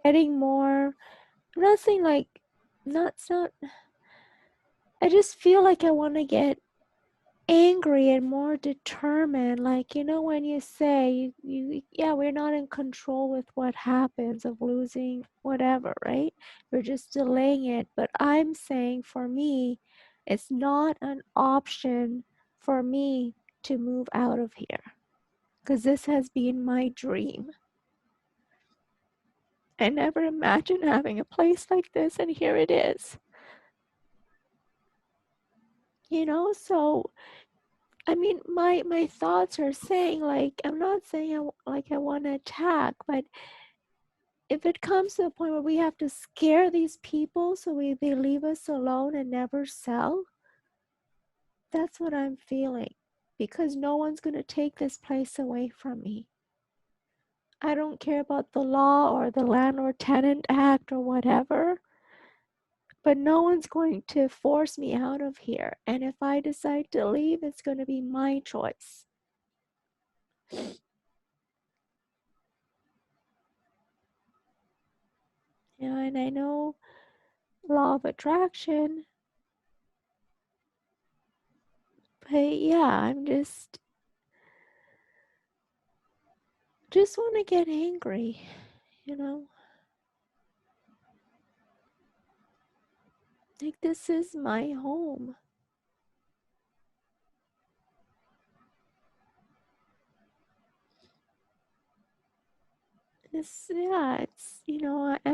getting more, I'm not saying like, it's not, I just feel like I want to get angry and more determined. Like, when you say yeah, we're not in control with what happens of losing whatever, right? We're just delaying it. But I'm saying for me, it's not an option for me to move out of here, because this has been my dream. I never imagined having a place like this, and here it is. So I mean, my thoughts are saying, like, I'm not saying I want to attack, but if it comes to a point where we have to scare these people so they leave us alone and never sell, that's what I'm feeling, because no one's going to take this place away from me. I don't care about the law or the Landlord Tenant Act or whatever, but no one's going to force me out of here. And if I decide to leave, it's going to be my choice. And I know law of attraction, but yeah, I'm just want to get angry, you know? Like, this is my home. I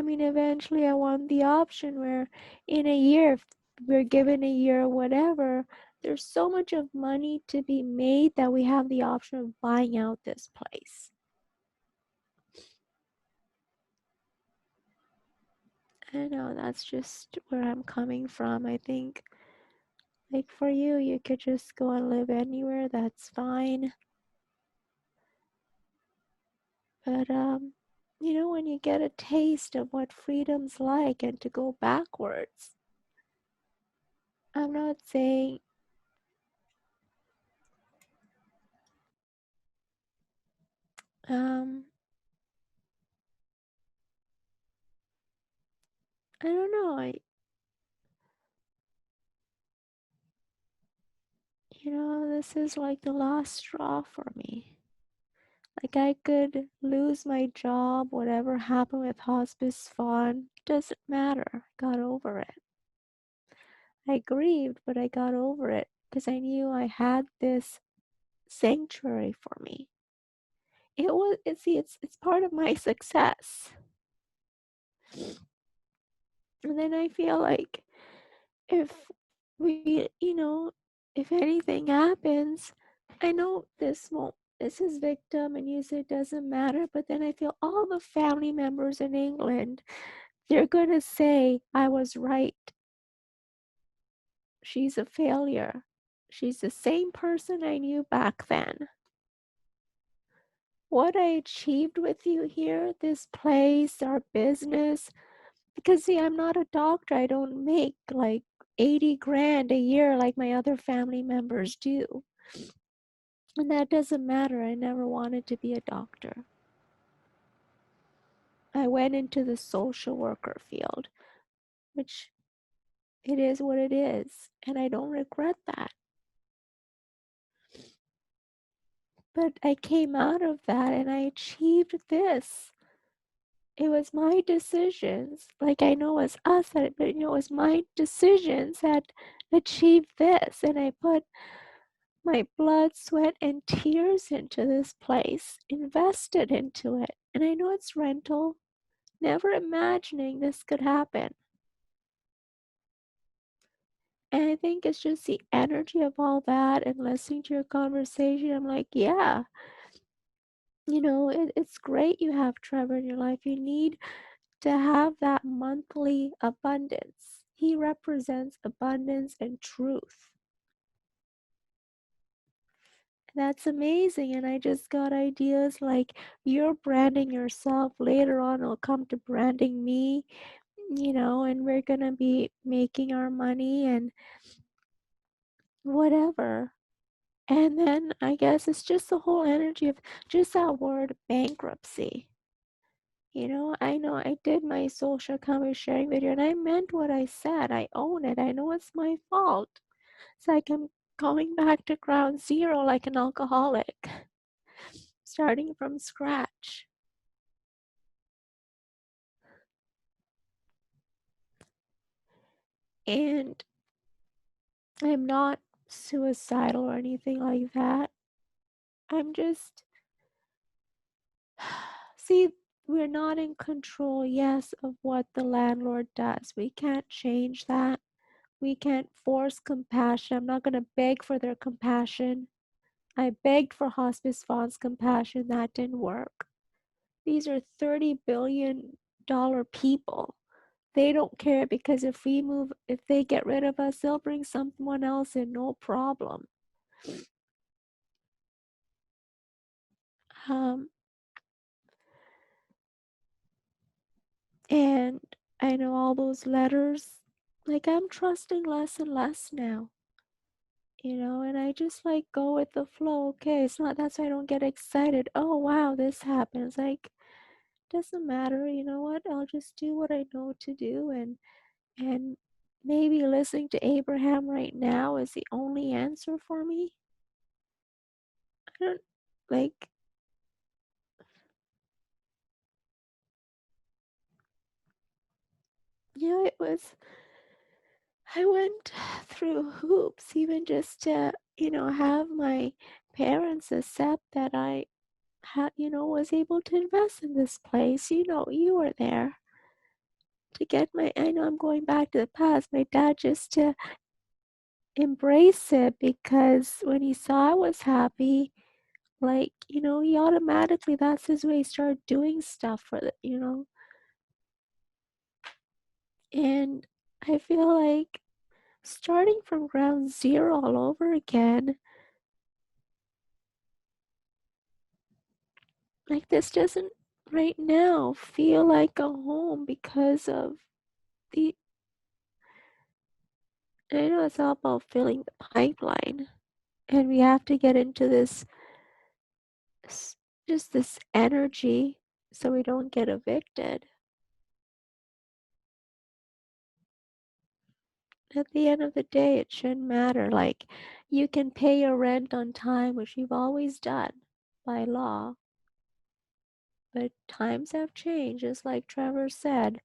mean, eventually I want the option where in a year, if we're given a year or whatever, there's so much of money to be made that we have the option of buying out this place. I know that's just where I'm coming from. I think, like, for you, you could just go and live anywhere, that's fine. But when you get a taste of what freedom's like and to go backwards, I'm not saying um I don't know. This is like the last straw for me. Like, I could lose my job, whatever happened with Hospice Fawn, doesn't matter. I got over it. I grieved, but I got over it because I knew I had this sanctuary for me. It's part of my success. And then I feel like if we, if anything happens, I know this is victim and you say it doesn't matter, but then I feel all the family members in England, they're going to say, I was right. She's a failure. She's the same person I knew back then. What I achieved with you here, this place, our business, because see, I'm not a doctor. I don't make like 80 grand a year like my other family members do. And that doesn't matter. I never wanted to be a doctor. I went into the social worker field, which it is what it is. And I don't regret that. But I came out of that and I achieved this. It was my decisions. Like, I know it's us, but it was my decisions that achieved this. And I put my blood, sweat, and tears into this place, invested into it. And I know it's rental, never imagining this could happen. And I think it's just the energy of all that and listening to your conversation. I'm like, yeah, it's great you have Trevor in your life. You need to have that monthly abundance. He represents abundance and truth. That's amazing. And I just got ideas like you're branding yourself. Later on, it'll come to branding me, and we're going to be making our money and whatever. And then I guess it's just the whole energy of just that word bankruptcy. You know I did my social commerce sharing video and I meant what I said. I own it. I know it's my fault. It's like I'm going back to ground zero like an alcoholic, starting from scratch. And I'm not suicidal or anything like that. I'm just, see, we're not in control, yes, of what the landlord does. We can't change that. We can't force compassion. I'm not going to beg for their compassion. I begged for Hospice Fond's compassion. That didn't work. These are $30 billion people. They don't care because if they get rid of us, they'll bring someone else in, no problem. Um, and I know all those letters, like I'm trusting less and less now, and I just like go with the flow. Okay, it's not, that's why I don't get excited. Oh, wow, this happens. Like, doesn't matter. You know what? I'll just do what I know to do, and maybe listening to Abraham right now is the only answer for me. I don't like, it was, I went through hoops even just to, have my parents accept that I was able to invest in this place. You were there to get I know I'm going back to the past. My dad just to embrace it because when he saw I was happy, like, he automatically, that's his way, he started doing stuff for and I feel like starting from ground zero all over again, like this doesn't right now feel like a home because of the, I know it's all about filling the pipeline, and we have to get into this, just this energy so we don't get evicted. At the end of the day, it shouldn't matter. Like, you can pay your rent on time, which you've always done by law, but times have changed, just like Trevor said,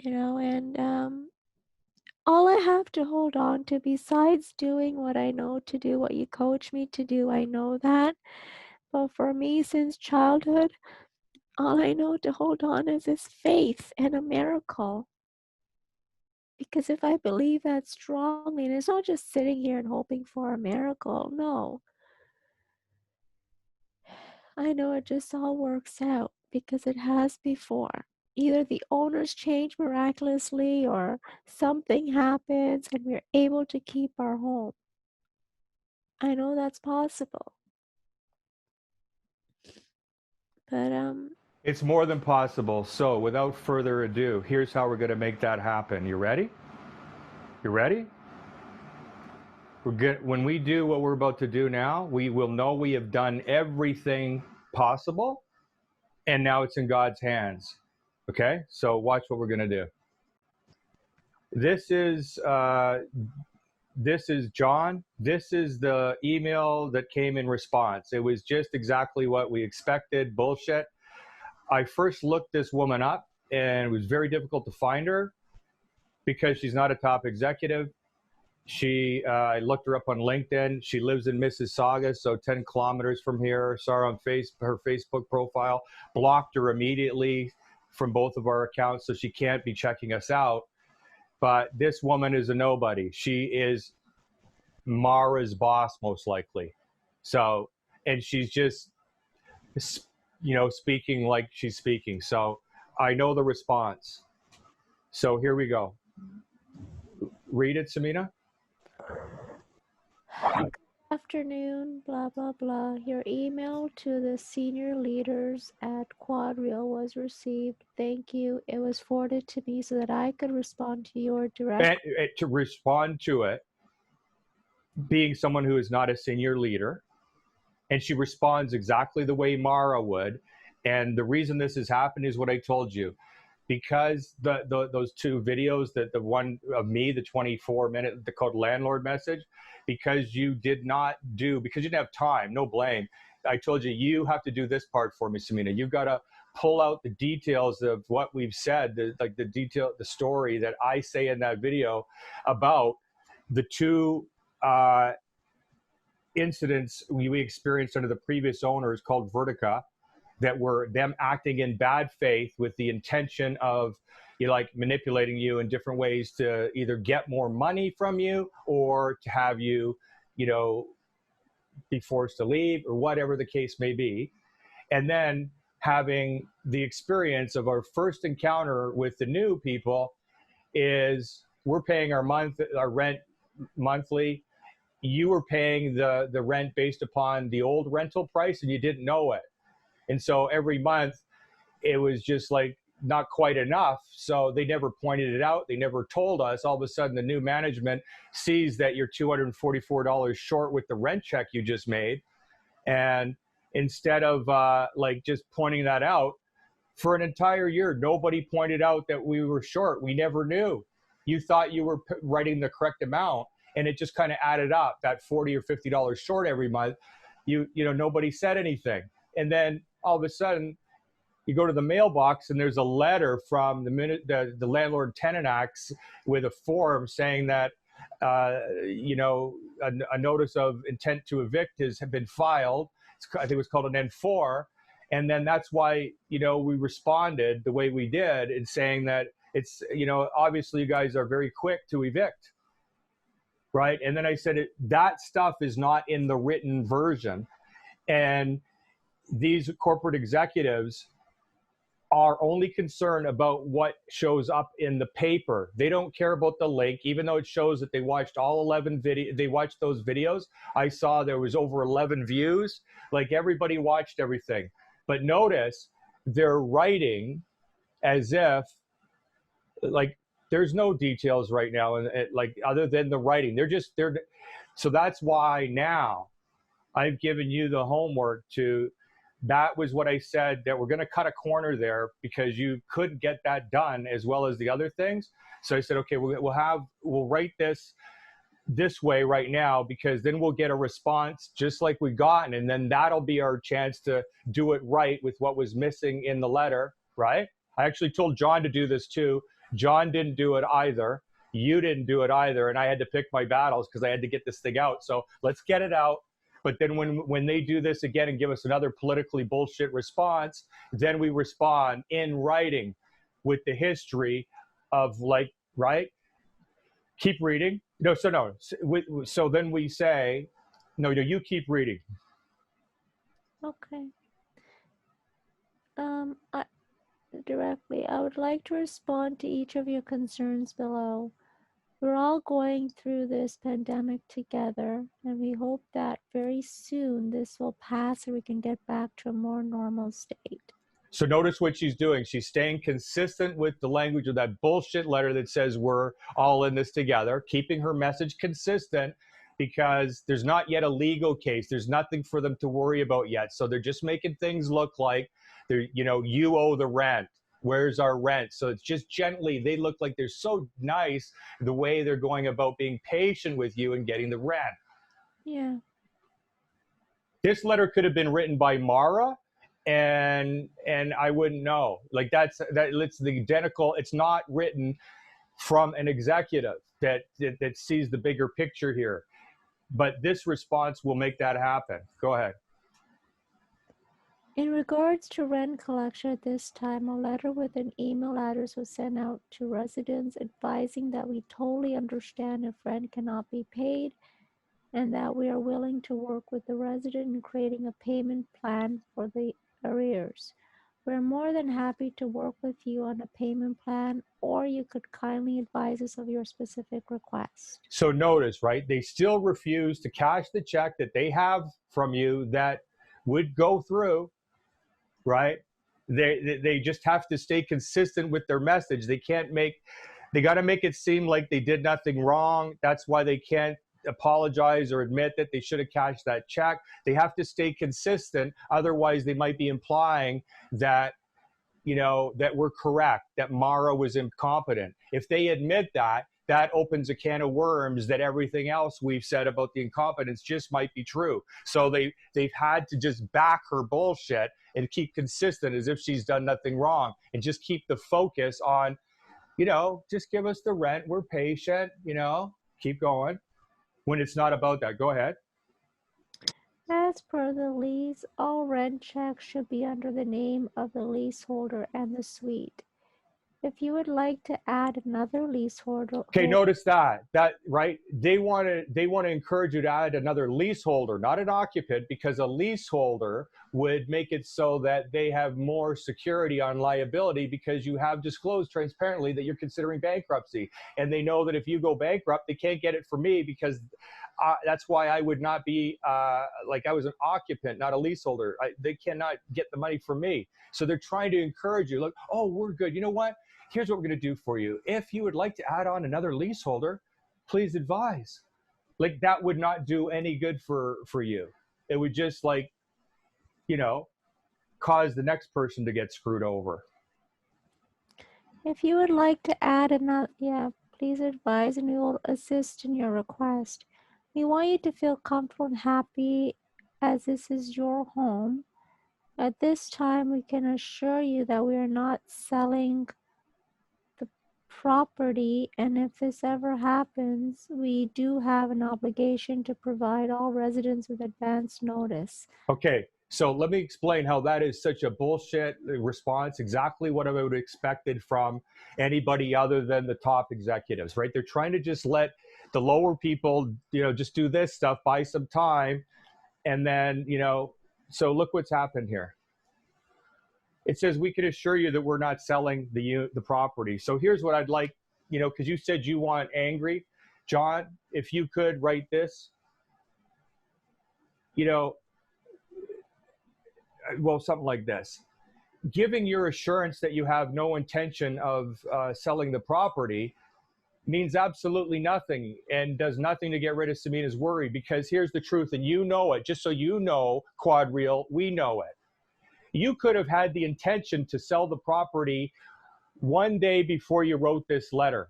and all I have to hold on to, besides doing what I know to do, what you coach me to do, I know that. But for me, since childhood, all I know to hold on is faith and a miracle. Because if I believe that strongly, and it's not just sitting here and hoping for a miracle, no. I know it just all works out because it has before. Either the owners change miraculously or something happens and we're able to keep our home. I know that's possible. But It's more than possible. So, without further ado, here's how we're going to make that happen. You ready? You ready? When we do what we're about to do now, we will know we have done everything possible, and now it's in God's hands. Okay? So, watch what we're going to do. This is John. This is the email that came in response. It was just exactly what we expected. Bullshit. I first looked this woman up, and it was very difficult to find her because she's not a top executive. I looked her up on LinkedIn. She lives in Mississauga, so 10 kilometers from here. Saw her on her Facebook profile. Blocked her immediately from both of our accounts, so she can't be checking us out. But this woman is a nobody. She is Mara's boss, most likely. So, and she's just, speaking like she's speaking. So I know the response. So here we go. Read it, Samina. good afternoon, blah, blah, blah. Your email to the senior leaders at QuadReal was received. Thank you. It was forwarded to me so that I could respond to your direct. And to respond to it, being someone who is not a senior leader, And she responds exactly the way Mara would. And the reason this has happened is what I told you. Because those two videos, the one of me, the 24-minute, the called landlord message, because you did not do, because you didn't have time, no blame. I told you, you have to do this part for me, Samina. You got to pull out the details of what we've said, like the detail, the story that I say in that video about the two incidents we experienced under the previous owners called Vertica, that were them acting in bad faith with the intention of, you know, like manipulating you in different ways to either get more money from you or to have you, you know, be forced to leave or whatever the case may be. And then having the experience of our first encounter with the new people is we're paying our rent monthly. You were paying the rent based upon the old rental price and you didn't know it. And so every month it was just like not quite enough. So they never pointed it out. They never told us. All of a sudden the new management sees that you're $244 short with the rent check you just made. And instead of like just pointing that out for an entire year, nobody pointed out that we were short. We never knew. You thought you were writing the correct amount and it just kind of added up, that $40 or $50 short every month. You know, nobody said anything. And then all of a sudden, you go to the mailbox and there's a letter from the Landlord Tenant Acts with a form saying that, you know, a notice of intent to evict has been filed. I think it was called an N4. And then that's why, you know, we responded the way we did in saying that it's, you know, obviously you guys are very quick to evict, right? And then I said that stuff is not in the written version. And these corporate executives are only concerned about what shows up in the paper. They don't care about the link, even though it shows that they watched all 11 videos. They watched those videos. I saw there was over 11 views. Like everybody watched everything. But notice they're writing as if like there's no details right now, and like other than the writing. So that's why now I've given you the homework to. That was what I said, that we're going to cut a corner there because you couldn't get that done as well as the other things. So I said, okay, we'll write this way right now, because then we'll get a response just like we gotten. And then that'll be our chance to do it right with what was missing in the letter, right? I actually told John to do this too. John didn't do it either. You didn't do it either. And I had to pick my battles because I had to get this thing out. So let's get it out. But then when they do this again and give us another politically bullshit response, then we respond in writing with the history of like, right? Keep reading. So then we say, no, you keep reading. Okay. I would like to respond to each of your concerns below. We're all going through this pandemic together, and we hope that very soon this will pass and we can get back to a more normal state. So notice what she's doing. She's staying consistent with the language of that bullshit letter that says we're all in this together, keeping her message consistent, because there's not yet a legal case. There's nothing for them to worry about yet. So they're just making things look like they're, you know, you owe the rent. Where's our rent? So it's just gently, they look like they're so nice the way they're going about being patient with you and getting the rent. Yeah. This letter could have been written by Mara, and I wouldn't know. Like it's the identical. It's not written from an executive that sees the bigger picture here. But this response will make that happen. Go ahead. In regards to rent collection at this time, a letter with an email address was sent out to residents advising that we totally understand if rent cannot be paid and that we are willing to work with the resident in creating a payment plan for the arrears. We're more than happy to work with you on a payment plan, or you could kindly advise us of your specific request. So notice, right, they still refuse to cash the check that they have from you that would go through. Right? They just have to stay consistent with their message. They got to make it seem like they did nothing wrong. That's why they can't apologize or admit that they should have cashed that check. They have to stay consistent. Otherwise, they might be implying that, that we're correct, that Mara was incompetent. If they admit that, that opens a can of worms that everything else we've said about the incompetence just might be true. So they've had to just back her bullshit and keep consistent as if she's done nothing wrong, and just keep the focus on, just give us the rent. We're patient, keep going, when it's not about that. Go ahead. As per the lease, all rent checks should be under the name of the leaseholder and the suite. If you would like to add another leaseholder. Okay, notice that right. They want to encourage you to add another leaseholder, not an occupant, because a leaseholder would make it so that they have more security on liability, because you have disclosed transparently that you're considering bankruptcy, and they know that if you go bankrupt, they can't get it from me, because that's why I would not be like I was an occupant, not a leaseholder. They cannot get the money from me. So they're trying to encourage you. Look, oh, we're good. You know what? Here's what we're going to do for you. If you would like to add on another leaseholder, please advise. Like, that would not do any good for you. It would just cause the next person to get screwed over. If you would like to add another, please advise and we will assist in your request. We want you to feel comfortable and happy as this is your home. At this time, we can assure you that we are not selling the property, and if this ever happens, we do have an obligation to provide all residents with advance notice. Okay, so let me explain how that is such a bullshit response. Exactly what I would have expected from anybody other than the top executives, right? They're trying to just let the lower people, just do this stuff, buy some time, and then, so look what's happened here. It says we can assure you that we're not selling the property. So here's what I'd like, because you said you want angry. John, if you could write this, well, something like this. Giving your assurance that you have no intention of selling the property means absolutely nothing and does nothing to get rid of Samina's worry, because here's the truth, and you know it. Just so you know, Quadreal, we know it. You could have had the intention to sell the property one day before you wrote this letter.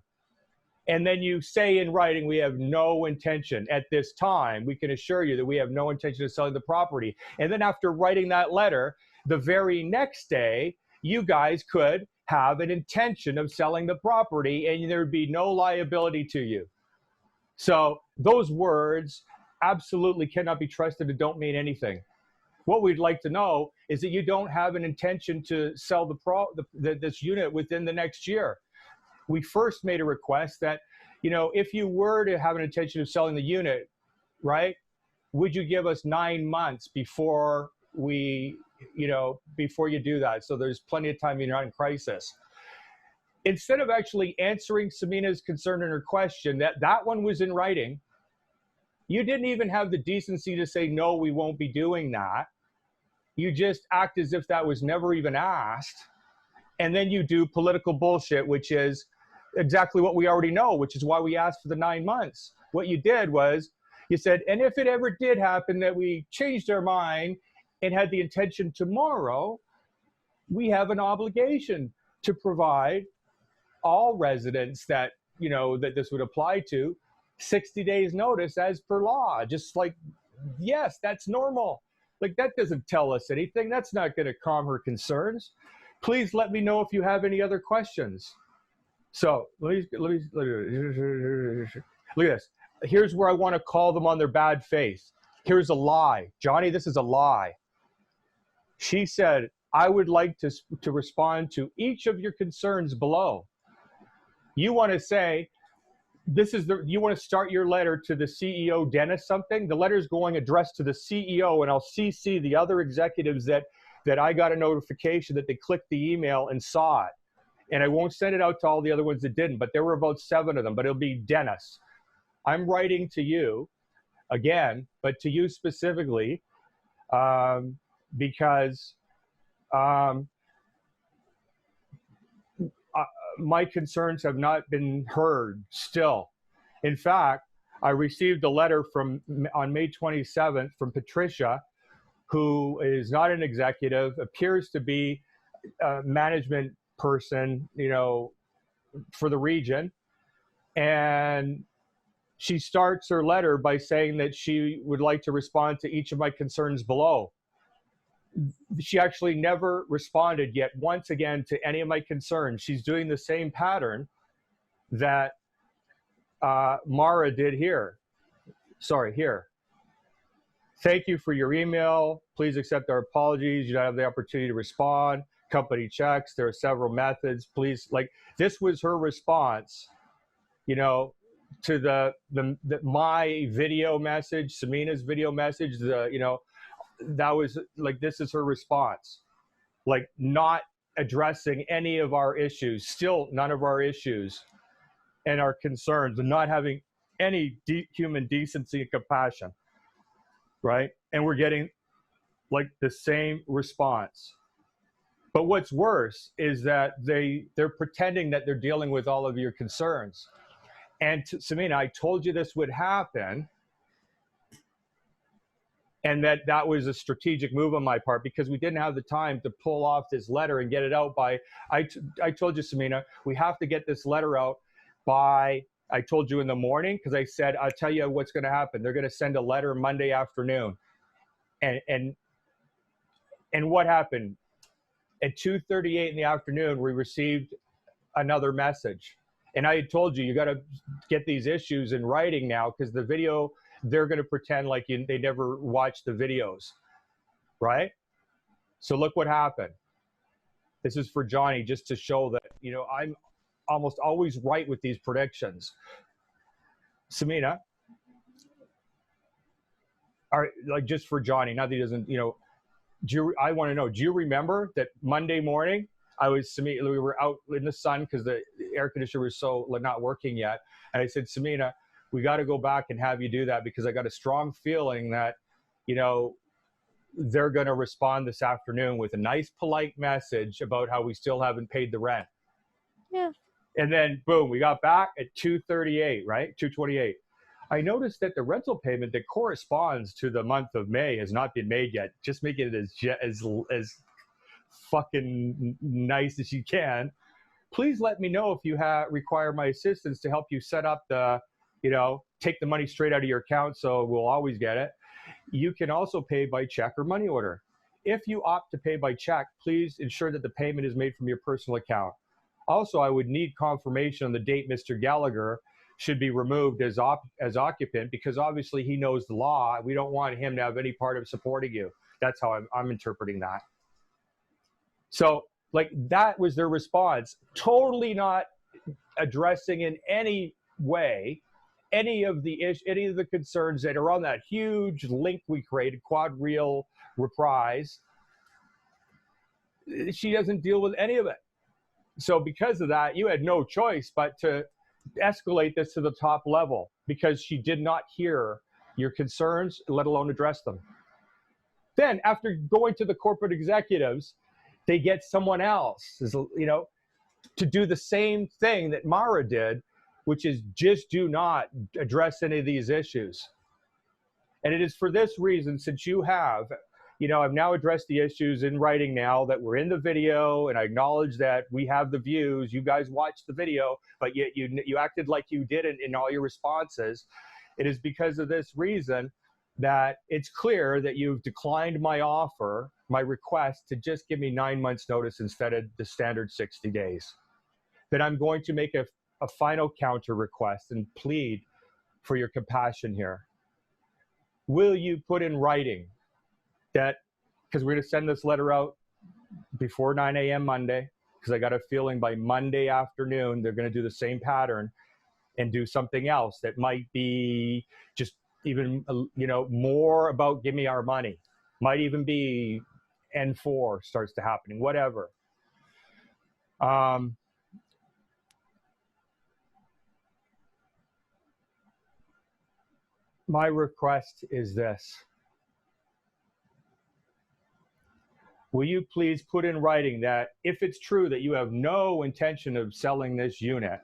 And then you say in writing, we have no intention at this time. We can assure you that we have no intention of selling the property. And then after writing that letter, the very next day, you guys could have an intention of selling the property and there would be no liability to you. So those words absolutely cannot be trusted and don't mean anything. What we'd like to know is that you don't have an intention to sell this unit within the next year. We first made a request that, if you were to have an intention of selling the unit, right, would you give us 9 months before before you do that? So there's plenty of time, you're not in crisis. Instead of actually answering Samina's concern and her question, that one was in writing, you didn't even have the decency to say, no, we won't be doing that. You just act as if that was never even asked. And then you do political bullshit, which is exactly what we already know, which is why we asked for the 9 months. What you did was you said, and if it ever did happen that we changed our mind and had the intention tomorrow, we have an obligation to provide all residents that, that this would apply to 60 days notice as per law. Just like, yes, that's normal. Like, that doesn't tell us anything. That's not going to calm her concerns. Please let me know if you have any other questions. So let me look at this. Here's where I want to call them on their bad faith. Here's a lie. Johnny, this is a lie. She said, I would like to respond to each of your concerns below. You want to say, you want to start your letter to the CEO, Dennis something. The letter is going addressed to the CEO, and I'll CC the other executives that I got a notification that they clicked the email and saw it. And I won't send it out to all the other ones that didn't, but there were about 7 of them, but it'll be Dennis. I'm writing to you again, but to you specifically, because my concerns have not been heard still. In fact, I received a letter on May 27th from Patricia, who is not an executive, appears to be a management person, you know, for the region. And she starts her letter by saying that she would like to respond to each of my concerns below. She actually never responded yet once again to any of my concerns. She's doing the same pattern that Mara did here. Sorry, here. Thank you for your email. Please accept our apologies. You don't have the opportunity to respond. Company checks. There are several methods. Please, like, this was her response, you know, to the my video message, Samina's video message. You know, that was like, this is her response, like, not addressing any of our issues, still none of our issues and our concerns, and not having any human decency and compassion, right? And we're getting like the same response. But what's worse is that they're pretending that they're dealing with all of your concerns. And Samina, I told you this would happen, and that was a strategic move on my part, because we didn't have the time to pull off this letter and get it out by, I told you, Samina, we have to get this letter out by, I told you in the morning, because I said, I'll tell you what's going to happen. They're going to send a letter Monday afternoon. And what happened? At 2:38 in the afternoon, we received another message. And I had told you, you got to get these issues in writing now, because the video, they're going to pretend like they never watched the videos, right? So look what happened. This is for Johnny, just to show that, you know, I'm almost always right with these predictions. Samina, like, just for Johnny, not that he doesn't, you know, I want to know, do you remember that Monday morning, we were out in the sun because the air conditioner was so not working yet. And I said, Samina, we got to go back and have you do that, because I got a strong feeling that, you know, they're going to respond this afternoon with a nice, polite message about how we still haven't paid the rent. Yeah. And then boom, we got back at 2:38, right? 2:28. I noticed that the rental payment that corresponds to the month of May has not been made yet. Just make it as fucking nice as you can. Please let me know if you require my assistance to help you set up the, you know, take the money straight out of your account, so we'll always get it. You can also pay by check or money order. If you opt to pay by check, please ensure that the payment is made from your personal account. Also, I would need confirmation on the date Mr. Gallagher should be removed as occupant, because obviously he knows the law. We don't want him to have any part of supporting you. That's how I'm interpreting that. So, like, that was their response, totally not addressing in any way any of the concerns that are on that huge link we created, Quad Real Reprise. She doesn't deal with any of it. So because of that, you had no choice but to escalate this to the top level, because she did not hear your concerns, let alone address them. Then after going to the corporate executives, they get someone else, you know, to do the same thing that Mara did, which is just do not address any of these issues. And it is for this reason, since you have, you know, I've now addressed the issues in writing now that we're in the video, and I acknowledge that we have the views. You guys watched the video, but yet you acted like you didn't in all your responses. It is because of this reason that it's clear that you've declined my offer, my request to just give me 9 months notice instead of the standard 60 days. That I'm going to make a final counter request and plead for your compassion here. Will you put in writing that, because we're going to send this letter out before 9 a.m. Monday, because I got a feeling by Monday afternoon they're going to do the same pattern and do something else that might be just even, you know, more about give me our money. Might even be N4 starts to happening, whatever. My request is this. Will you please put in writing that if it's true that you have no intention of selling this unit,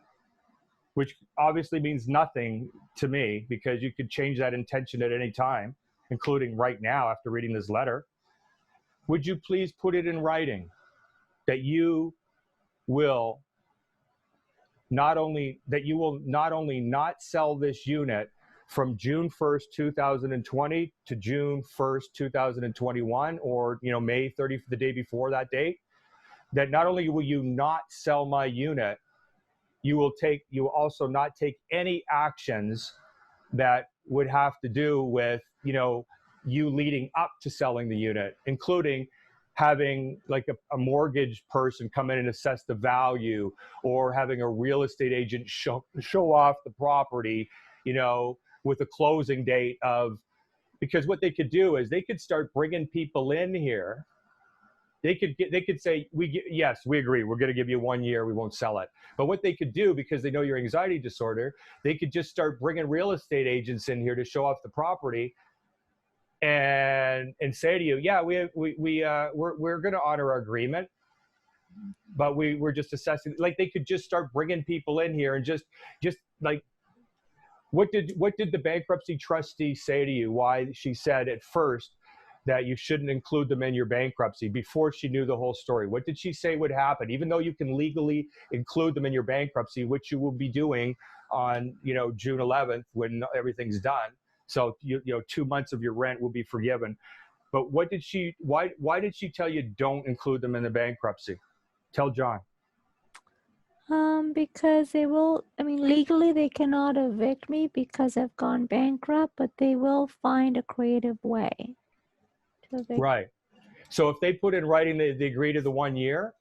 which obviously means nothing to me because you could change that intention at any time, including right now after reading this letter. Would you please put it in writing that you will not only not sell this unit from June 1st, 2020 to June 1st, 2021, or May 30th, the day before that date, that not only will you not sell my unit, you will also not take any actions that would have to do with you leading up to selling the unit, including having like a mortgage person come in and assess the value, or having a real estate agent show off the property, with a closing date of, because what they could do is they could start bringing people in here. They could say, yes, we agree, we're going to give you 1 year, we won't sell it. But what they could do, because they know your anxiety disorder, they could just start bringing real estate agents in here to show off the property, and say to you, yeah, we're going to honor our agreement, but we're just assessing. Like, they could just start bringing people in here and just like, what did the bankruptcy trustee say to you? Why she said at first that you shouldn't include them in your bankruptcy before she knew the whole story? What did she say would happen? Even though you can legally include them in your bankruptcy, which you will be doing on June 11th when everything's done. So 2 months of your rent will be forgiven. But why did she tell you don't include them in the bankruptcy? Tell John. Because legally they cannot evict me because I've gone bankrupt, but they will find a creative way to evict. Right. So if they put in writing they agree to the 1 year,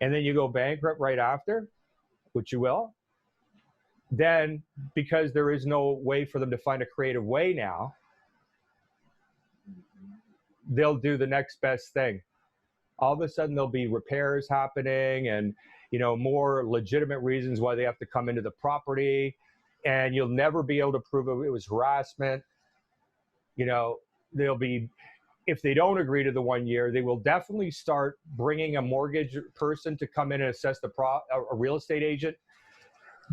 and then you go bankrupt right after, which you will, then because there is no way for them to find a creative way now, they'll do the next best thing. All of a sudden there'll be repairs happening and more legitimate reasons why they have to come into the property, and you'll never be able to prove it was harassment. They'll be, if they don't agree to the 1 year, they will definitely start bringing a mortgage person to come in and assess a real estate agent,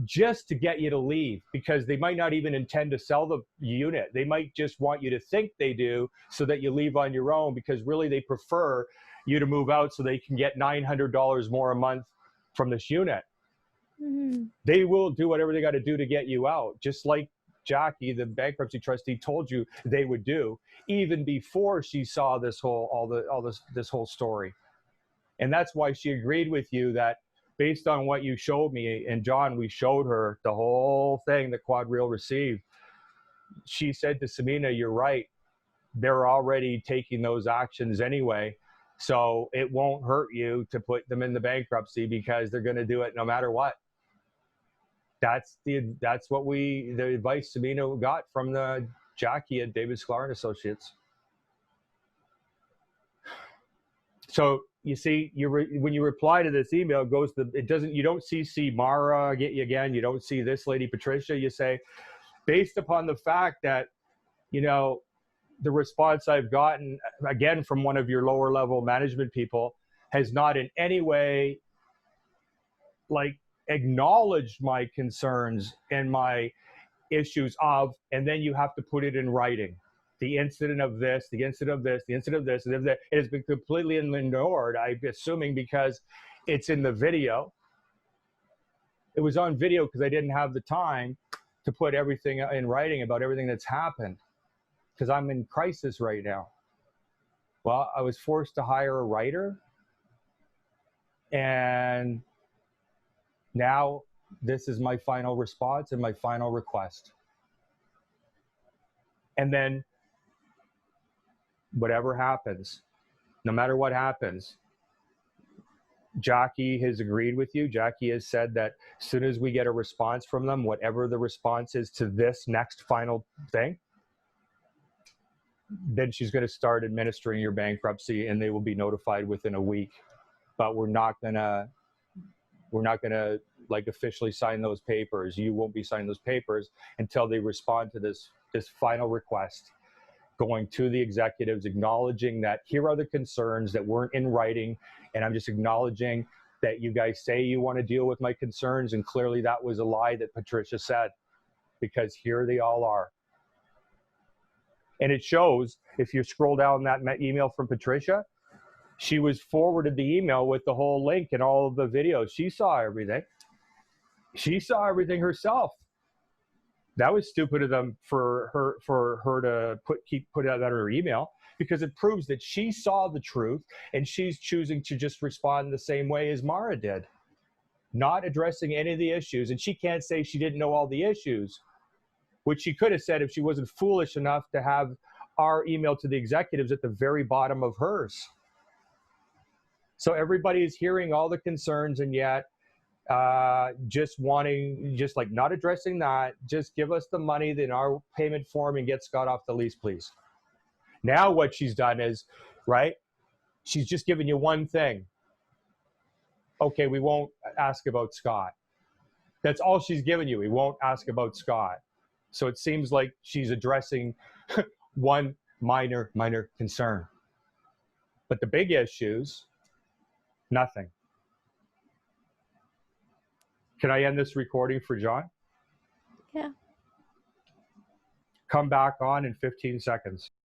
just to get you to leave, because they might not even intend to sell the unit. They might just want you to think they do so that you leave on your own, because really they prefer you to move out so they can get $900 more a month from this unit. Mm-hmm. They will do whatever they got to do to get you out, just like Jackie, the bankruptcy trustee, told you they would do, even before she saw this whole story. And that's why she agreed with you, that based on what you showed me, and John, we showed her the whole thing that QuadReal received. She said to Samina, you're right, they're already taking those actions anyway, so it won't hurt you to put them in the bankruptcy because they're going to do it no matter what. That's the advice Samina got from the Jackie at David Sklar and Associates. So you see, when you reply to this email, you don't CC Mara again, you don't see this lady Patricia. You say, based upon the fact that the response I've gotten again from one of your lower level management people has not in any way acknowledged my concerns and my issues of, and then you have to put it in writing. The incident of this, the incident of this, the incident of this, and it has been completely ignored, I'm assuming because it's in the video. It was on video because I didn't have the time to put everything in writing about everything that's happened, because I'm in crisis right now. Well, I was forced to hire a writer, and now this is my final response and my final request. And then whatever happens, no matter what happens, Jackie has agreed with you. Jackie has said that as soon as we get a response from them, whatever the response is to this next final thing, then she's going to start administering your bankruptcy, and they will be notified within a week. But we're not gonna officially sign those papers. You won't be signing those papers until they respond to this final request, going to the executives, acknowledging that here are the concerns that weren't in writing, and I'm just acknowledging that you guys say you want to deal with my concerns, and clearly that was a lie that Patricia said, because here they all are. And it shows, if you scroll down that email from Patricia, she was forwarded the email with the whole link and all of the videos. She saw everything. She saw everything herself. That was stupid of them for her to keep putting out her email, because it proves that she saw the truth and she's choosing to just respond the same way as Mara did, not addressing any of the issues. And she can't say she didn't know all the issues, which she could have said if she wasn't foolish enough to have our email to the executives at the very bottom of hers. So everybody is hearing all the concerns, and yet just like not addressing that. Just give us the money in our payment form and get Scott off the lease, please. Now what she's done is, right, she's just given you one thing. Okay, we won't ask about Scott. That's all she's given you. We won't ask about Scott. So it seems like she's addressing one minor concern. But the big issues, nothing. Can I end this recording for John? Yeah. Come back on in 15 seconds.